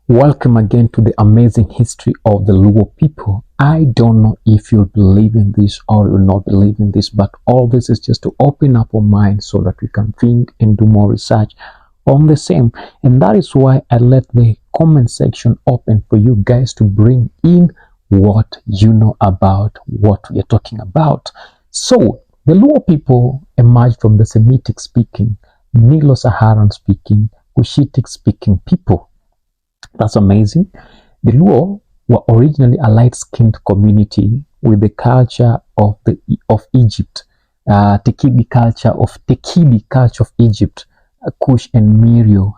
Welcome again to the amazing history of the Luo people. I don't know if you'll believe in this or you'll not believe in this, but all this is just to open up our minds so that we can think and do more research on the same. And that is why I let the comment section open for you guys to bring in what you know about what we are talking about. So, the Luo people emerged from the Semitic speaking, Nilo-Saharan speaking, Cushitic speaking people. That's amazing. The Luo were originally a light-skinned community with the culture of Egypt, Tekibi culture of Egypt, Kush and Mero.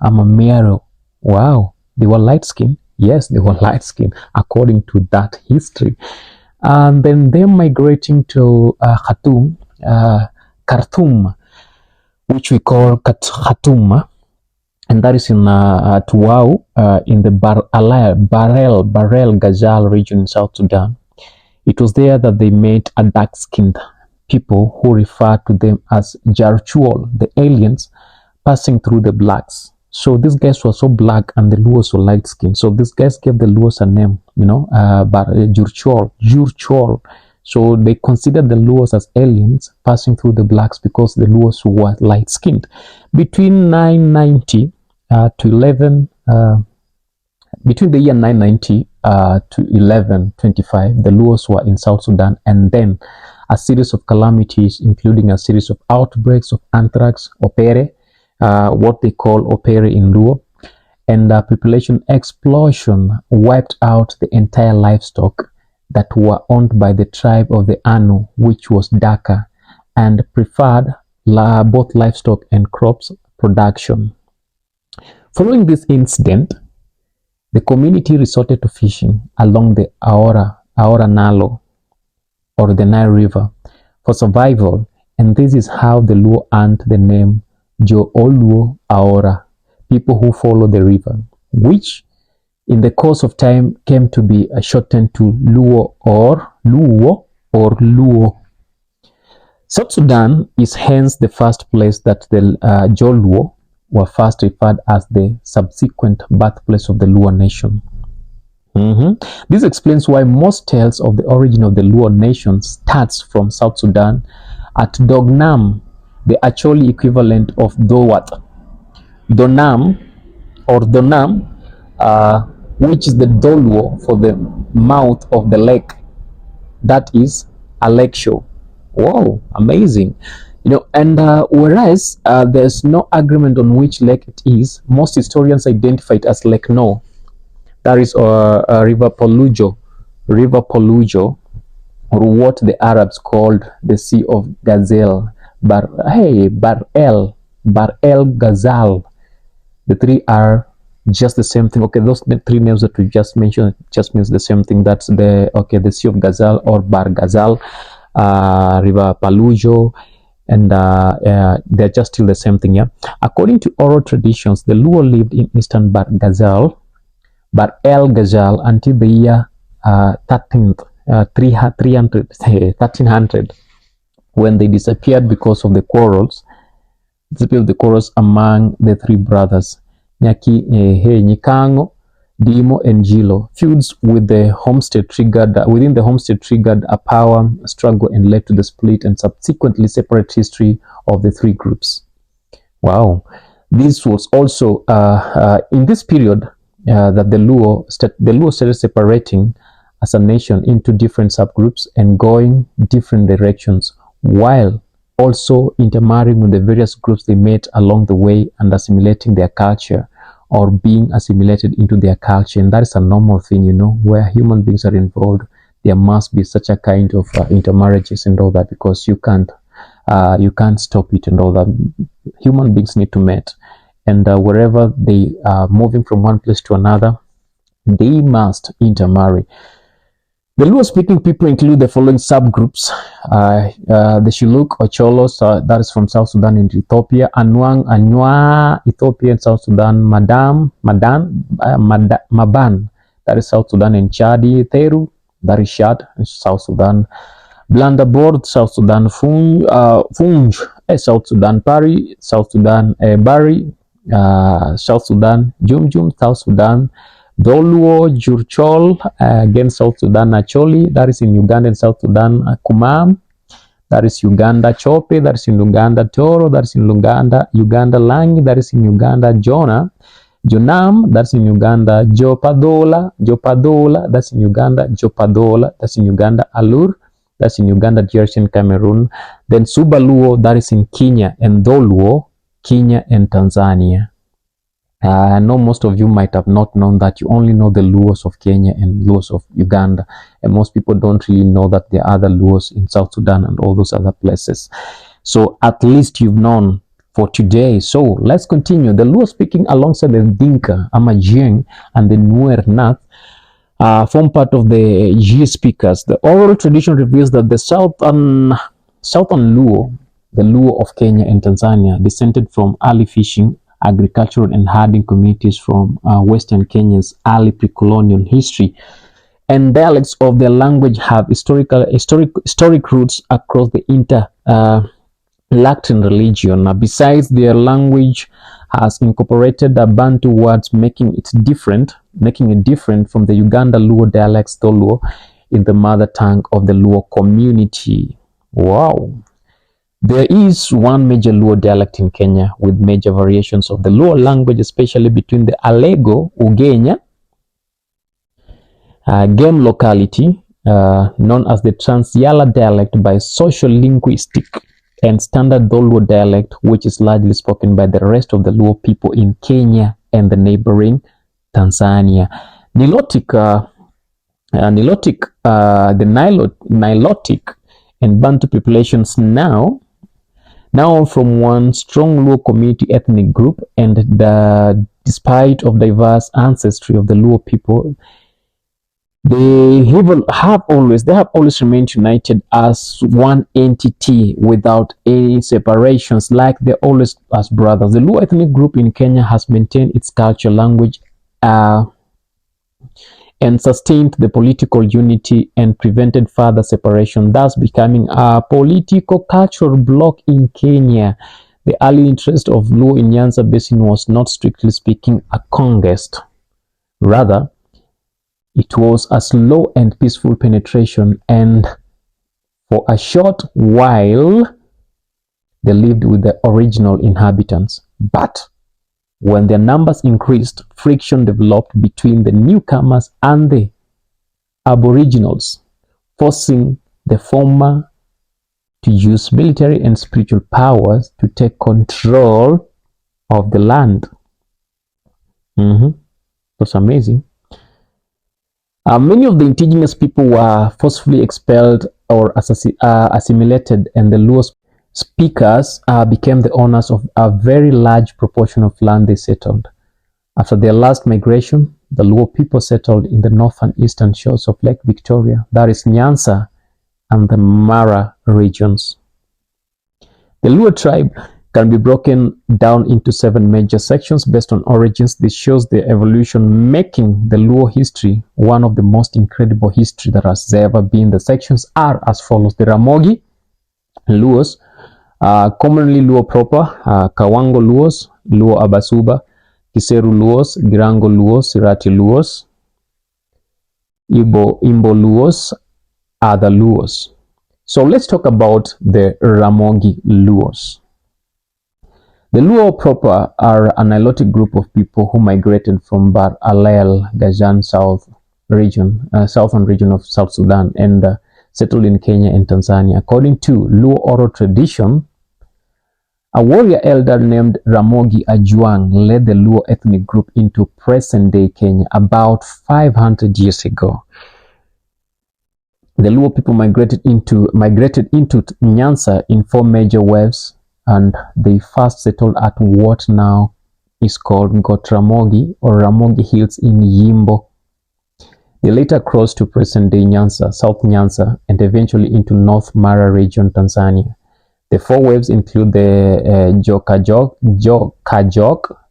Wow, they were light-skinned. Yes, they were light-skinned according to that history. And then they're migrating to Khartoum, which we call Khartoum, and that is in Tuau, in the Barel Ghazal region in South Sudan. It was there that they met a dark-skinned people who referred to them as Jarchuol, the aliens passing through the blacks. So these guys were so black and the Luos were light-skinned. So these guys gave the Luos a name, Jurchuol. So they considered the Luos as aliens passing through the blacks because the Luos were light-skinned. Between 990 between the year 990 to 1125, the Luos were in South Sudan, and then a series of calamities, including a series of outbreaks of anthrax, opere, what they call opere in Luo, and a population explosion wiped out the entire livestock that were owned by the tribe of the Anu, which was darker and preferred both livestock and crops production. Following this incident, the community resorted to fishing along the Aora Nalo, or the Nile River, for survival, and this is how the Luo earned the name Jo Oluo Aora, people who follow the river, which in the course of time came to be shortened to Luo or Luo. South Sudan is hence the first place that the Jo Luo were first referred as the subsequent birthplace of the Luo nation. This explains why most tales of the origin of the Luo nation starts from South Sudan at Dognam, the Acholi equivalent of Dowat. Donam, which is the Doluo for the mouth of the lake. That is a lake show. Wow, amazing. And whereas there's no agreement on which lake it is, most historians identify it as Lake No. That is River Polujo, or what the Arabs called the Sea of Gazelle. Bar El Ghazal. The three are just the same thing. Okay, those three names that we just mentioned just means the same thing. That's the Sea of Gazal or Bar Ghazal, River Palujo, and they're just still the same thing. Yeah. According to oral traditions, the Luo lived in eastern Bar El Ghazal until the year 1300, when they disappeared because of the quarrels among the three brothers, Nyikango, Dimo, and Jilo. Feuds within the homestead triggered a power struggle and led to the split and subsequently separate history of the three groups. Wow. This was also in this period that the Luo started separating as a nation into different subgroups and going different directions, while also intermarrying with the various groups they met along the way and assimilating their culture or being assimilated into their culture. And that is a normal thing, where human beings are involved. There must be such a kind of intermarriages and all that, because you can't stop it and all that. Human beings need to meet, and wherever they are moving from one place to another, they must intermarry. The Luo-speaking people include the following subgroups: the Shilluk or Cholos, that is from South Sudan and Ethiopia; Anywa, Ethiopia and South Sudan; Maban, that is South Sudan and Chadi; Teru, that is Chad and South Sudan; Blandabord, South Sudan; Funj, South Sudan; Pari, South Sudan; Bari, South Sudan; Jumjum, South Sudan; Dholuo, Jurchol, again South Sudan, Acholi, that is in Uganda and South Sudan, Kumam, that is Uganda, Chope, that is in Uganda, Toro, that is in Uganda, Langi, that is in Uganda, Jonah, Jonam, that's in Uganda, Jopadola, that's in Uganda, Jopadola, that's in Uganda, Alur, that's in Uganda, DRC and Cameroon, then Subaluo, that is in Kenya, and Dholuo, Kenya and Tanzania. I know most of you might have not known that. You only know the Luos of Kenya and Luos of Uganda, and most people don't really know that there are other Luos in South Sudan and all those other places. So at least you've known for today. So let's continue. The Luo speaking alongside the Dinka, Amajing, and the Nuer Nath form part of the G speakers. The oral tradition reveals that the Southern Luo, the Luo of Kenya and Tanzania, descended from early fishing, agricultural and herding communities from Western Kenya's early pre-colonial history, and dialects of their language have historic roots across the Lactin region. Besides, their language has incorporated the Bantu words, making it different from the Uganda Luo dialects, Dholuo, in the mother tongue of the Luo community. Wow. There is one major Luo dialect in Kenya with major variations of the Luo language, especially between the Alego, Ugenya, game locality, known as the Transyala dialect by social linguistic, and standard Dholuo dialect, which is largely spoken by the rest of the Luo people in Kenya and the neighboring Tanzania. The Nilotic and Bantu populations now from one strong Luo community ethnic group, and despite of diverse ancestry of the Luo people, they have always remained united as one entity without any separations, like they're always as brothers. The Luo ethnic group in Kenya has maintained its culture, language, and sustained the political unity and prevented further separation, thus becoming a political cultural bloc in Kenya. The early interest of Luo in Nyanza Basin was not strictly speaking a conquest. Rather, it was a slow and peaceful penetration, and for a short while they lived with the original inhabitants. But when their numbers increased, friction developed between the newcomers and the aboriginals, forcing the former to use military and spiritual powers to take control of the land. That's amazing. Many of the indigenous people were forcefully expelled or assimilated, and the Luo speakers became the owners of a very large proportion of land they settled. After their last migration, the Luo people settled in the northern eastern shores of Lake Victoria, that is Nyanza and the Mara regions. The Luo tribe can be broken down into 7 major sections based on origins. This shows their evolution, making the Luo history one of the most incredible history that has ever been. The sections are as follows: the Ramogi Luos, commonly Luo proper, Kawango Luos, Luo Abasuba, Kiseru Luos, Girango Luos, Sirati Luos, Imbo Luos, other Luos. So let's talk about the Ramogi Luos. The Luo proper are a Nilotic group of people who migrated from Bar Alel, Gajan southern region of South Sudan, and settled in Kenya and Tanzania. According to Luo oral tradition, a warrior elder named Ramogi Ajuang led the Luo ethnic group into present-day Kenya about 500 years ago. The Luo people migrated into Nyanza in 4 major waves, and they first settled at what now is called Ramogi or Ramogi Hills in Yimbo. They later crossed to present-day Nyanza, South Nyanza, and eventually into North Mara region, Tanzania. The 4 waves include the Jokajok,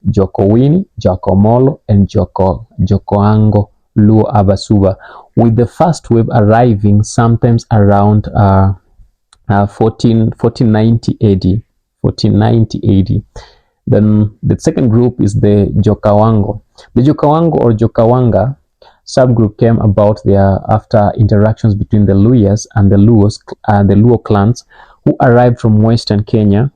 Jokowini, Jokomolo, and Jokoango Luo Abasuba, with the first wave arriving sometimes around 1490 AD. Then the second group is the Jokawango. The Jokawango or Jokawanga subgroup came about there after interactions between the Luos and the Luos and the Luo clans who arrived from western Kenya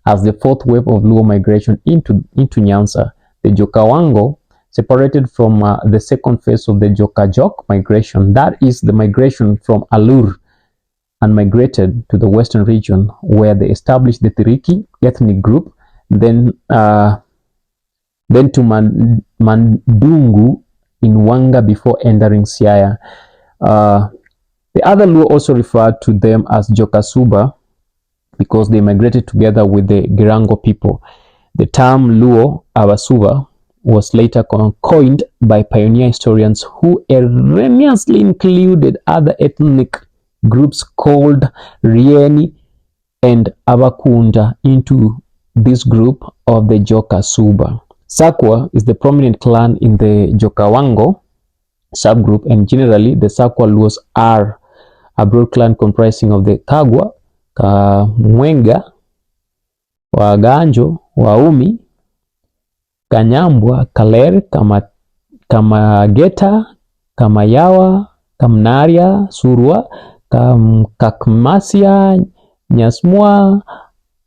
as the fourth wave of Luo migration into Nyanza. The Jokawango separated from the second phase of the Jokajok migration, that is the migration from Alur, and migrated to the western region where they established the Tiriki ethnic group, then to Mandungu in Wanga before entering Siaya. The other Luo also referred to them as Jokasuba because they migrated together with the Girango people. The term Luo Abasuba was later coined by pioneer historians who erroneously included other ethnic groups called Rieni and Abakunda into this group of the Jokasuba. Sakwa is the prominent clan in the Jokawango subgroup, and generally the Sakwa Luos are a broad clan comprising of the Kagwa, Kamwenga, Waganjo, Waumi, Kanyambwa, Kaler, Kamageta, Kamayawa, Kamnaria, Surwa, Kakmasia, Nyasmua.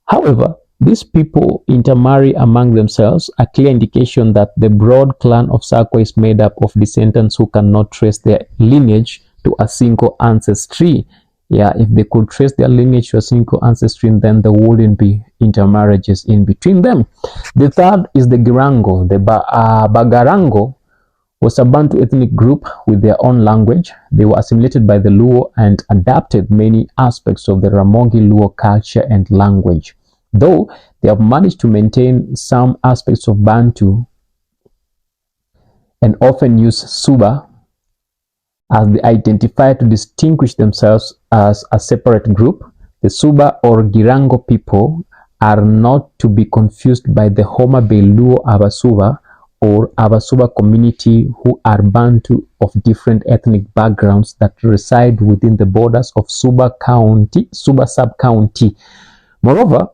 However, these people intermarry among themselves, a clear indication that the broad clan of Sakwa is made up of descendants who cannot trace their lineage to a single ancestry. Yeah, if they could trace their lineage to a single ancestry, then there wouldn't be intermarriages in between them. The third is the Girango. The Bagarango was a Bantu ethnic group with their own language. They were assimilated by the Luo and adapted many aspects of the Ramogi Luo culture and language. Though they have managed to maintain some aspects of Bantu and often use Suba as the identifier to distinguish themselves as a separate group, the Suba or Girango people are not to be confused by the Homa Bay Luo Abasuba or Abasuba community, who are Bantu of different ethnic backgrounds that reside within the borders of Suba County, Suba sub-county. Moreover,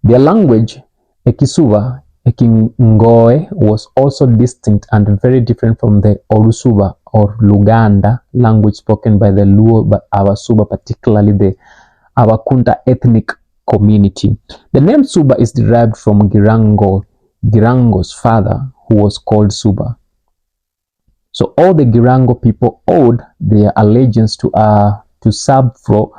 their language, Ekisuba, Ekingoe, was also distinct and very different from the Olusuba or Luganda language spoken by the Luo Abasuba, particularly the Abakunta ethnic community. The name Suba is derived from Girango's father, who was called Suba. So all the Girango people owed their allegiance to Sabfro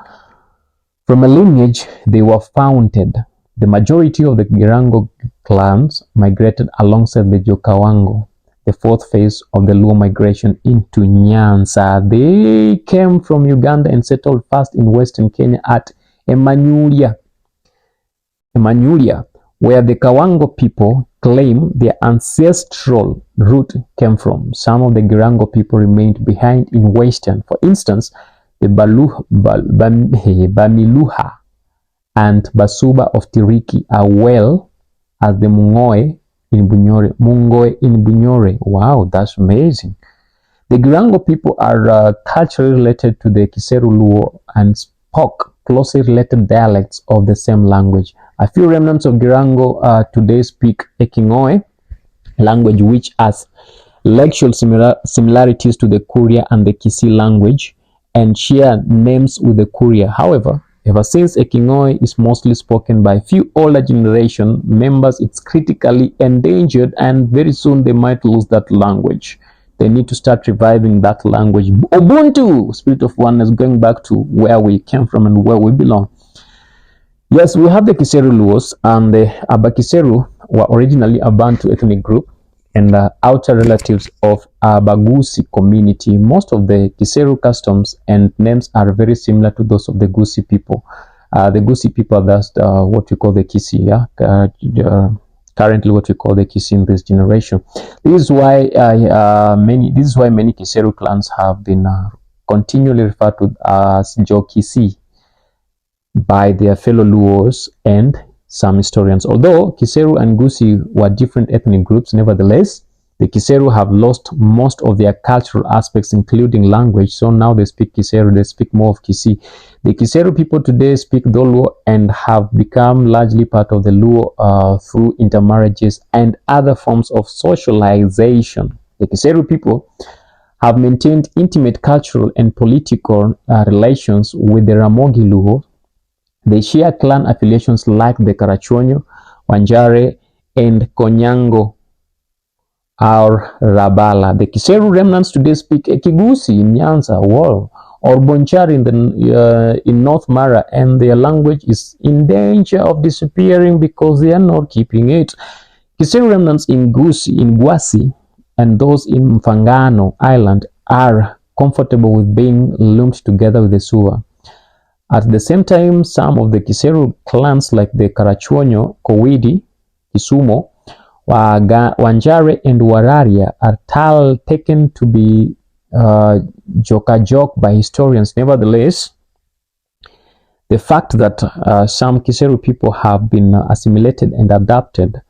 from a lineage they were founded. The majority of the Girango clans migrated alongside the Jokawango, the fourth phase of the Luo migration into Nyanza. They came from Uganda and settled first in western Kenya at Emmanuelia, where the Kawango people claim their ancestral root came from. Some of the Girango people remained behind in western. For instance, the Bamiluha and Basuba of Tiriki, as well as the Mungoe in Bunyore. Wow, that's amazing. The Girango people are culturally related to the Kiseru Luo and spoke closely related dialects of the same language. A few remnants of Girango today speak Ekingoe language, which has lexical similarities to the Kuria and the Kisi language and share names with the Kuria. However, ever since Ekingoe is mostly spoken by few older generation members, it's critically endangered and very soon they might lose that language. They need to start reviving that language. Ubuntu, spirit of oneness, going back to where we came from and where we belong. Yes, we have the Kiseru Luos, and the Abakiseru were originally a Bantu ethnic group and outer relatives of Abagusi community. Most of the Kiseru customs and names are very similar to those of the Gusi people. The Gusi people, that's what we call the Kisi, yeah? Currently what we call the Kisi in this generation. This is why many Kiseru clans have been continually referred to as Jokisi by their fellow Luos and some historians. Although Kiseru and Gusi were different ethnic groups, nevertheless, The Kiseru have lost most of their cultural aspects, including language, so now they speak Kiseru, they speak more of Kisi. The Kiseru people today speak Luo and have become largely part of the Luo through intermarriages and other forms of socialization. The Kiseru people have maintained intimate cultural and political relations with the Ramogi Luo. They share clan affiliations like the Karachuonyo, Wanjare, and Konyango or Rabala. The Kiseru remnants today speak Ekigusi in Nyanza, Wall, or Bonchari in North Mara, and their language is in danger of disappearing because they are not keeping it. Kiseru remnants in Gwasi, and those in Mfangano Island are comfortable with being lumped together with the Suwa. At the same time, some of the Kiseru clans like the Karachuonyo, Kowidi, Kisumo, Wanjare, and Wararia are taken to be joke by historians. Nevertheless, the fact that some Kiseru people have been assimilated and adapted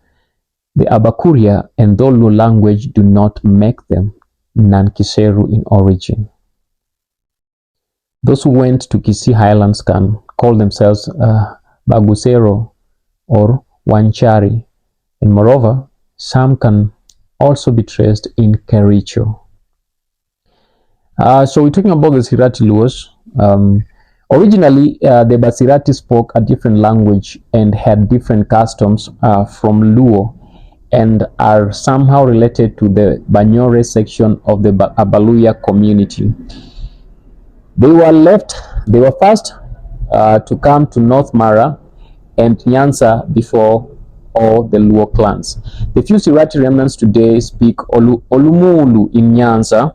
the Abakuria and Dolu language do not make them non-Kiseru in origin. Those who went to Kisii Highlands can call themselves Bagusero or Wanchari, and moreover, some can also be traced in Kericho. So we're talking about the Sirati Luos. Originally, the Basirati spoke a different language and had different customs from Luo, and are somehow related to the Banyore section of the Abaluya community. They were first to come to North Mara and Nyanza before all the Luo clans. The few Sirati remnants today speak Olumulu in Nyanza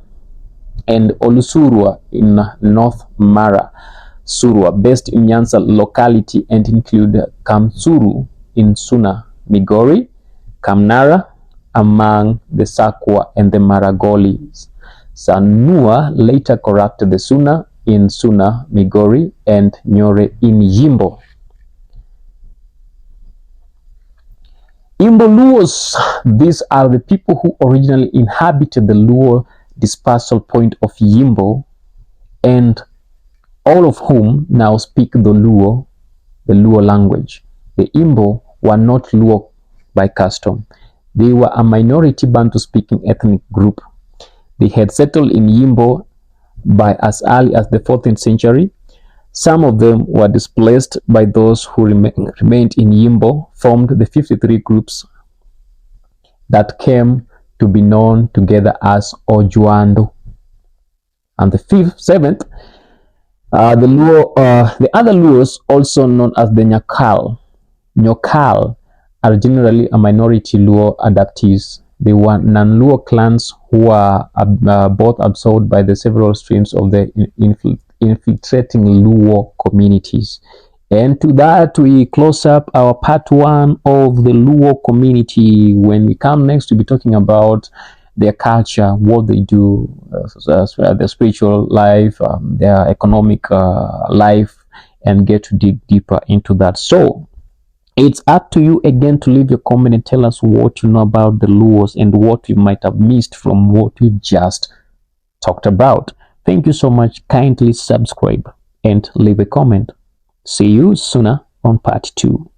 and Olusurwa in North Mara, Surwa, based in Nyanza locality, and include Kamsuru in Suna, Migori, Kamnara among the Sakwa and the Maragolis. Sanua later corrupted the Suna in Suna, Migori, and Nyore in Yimbo. Imbo Luos, these are the people who originally inhabited the Luo dispersal point of Yimbo, and all of whom now speak the Luo language. The Imbo were not Luo by custom. They were a minority Bantu-speaking ethnic group. They had settled in Yimbo by as early as the 14th century. Some of them were displaced by those who remained in Yimbo, formed the 53 groups that came to be known together as Ojuando. And the seventh, the other Luos, also known as the Nyokal, are generally a minority Luo adoptees. They were non-Luo clans who were both absorbed by the several streams of the infiltrating Luo communities. And to that, we close up our part 1 of the Luo community. When we come next, we'll be talking about their culture, what they do, their spiritual life, their economic life, and get to dig deeper into that. So it's up to you again to leave your comment and tell us what you know about the Luos and what you might have missed from what we've just talked about. Thank you so much. Kindly subscribe and leave a comment. See you sooner on part 2.